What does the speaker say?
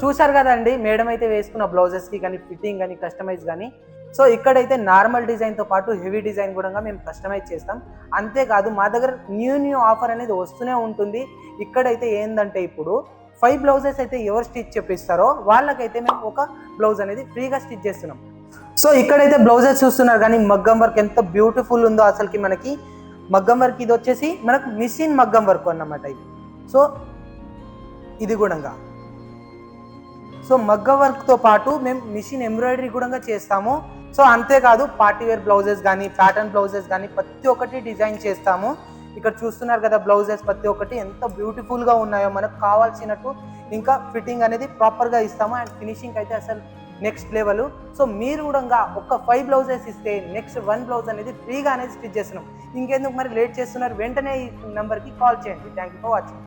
చూసారు కదండి మేడం అయితే వేసుకున్న బ్లౌజెస్కి కానీ ఫిట్టింగ్ కానీ కస్టమైజ్ కానీ. సో ఇక్కడైతే నార్మల్ డిజైన్తో పాటు హెవీ డిజైన్ కూడా మేము కస్టమైజ్ చేస్తాం. అంతేకాదు మా దగ్గర న్యూ ఆఫర్ అనేది వస్తూనే ఉంటుంది. ఇక్కడైతే ఏంటంటే ఇప్పుడు 5 బ్లౌజెస్ అయితే ఎవరు స్టిచ్ చేపిస్తారో వాళ్ళకైతే మేము ఒక బ్లౌజ్ అనేది ఫ్రీగా స్టిచ్ చేస్తున్నాం. సో ఇక్కడైతే బ్లౌజెస్ చూస్తున్నారు కానీ మగ్గం వర్క్ ఎంత బ్యూటిఫుల్ ఉందో అసలుకి. మనకి మగ్గం వర్క్ ఇది వచ్చేసి మనకు మిషన్ మగ్గం వర్క్ అన్నమాట ఇది. సో ఇది కూడా సో మగ్గం వర్క్తో పాటు మేము మిషన్ ఎంబ్రాయిడరీ కూడా చేస్తాము. సో అంతేకాదు పార్టీ వేర్ బ్లౌజెస్ కానీ ప్యాటర్న్ బ్లౌజెస్ కానీ ప్రతి ఒక్కటి డిజైన్ చేస్తాము. ఇక్కడ చూస్తున్నారు కదా బ్లౌజెస్ ప్రతి ఒక్కటి ఎంత బ్యూటిఫుల్గా ఉన్నాయో, మనకు కావాల్సినట్టు ఇంకా ఫిట్టింగ్ అనేది ప్రాపర్గా ఇస్తాము. అండ్ ఫినిషింగ్ అయితే అసలు నెక్స్ట్ లెవెల్. సో మీరు కూడా ఒక 5 బ్లౌజెస్ ఇస్తే నెక్స్ట్ 1 బ్లౌజ్ అనేది ఫ్రీగా అనేది స్టిచ్ చేస్తున్నాం. ఇంకెందుకు మరి లేట్ చేస్తున్నారు, వెంటనే ఈ నెంబర్కి కాల్ చేయండి. Thank you for watching.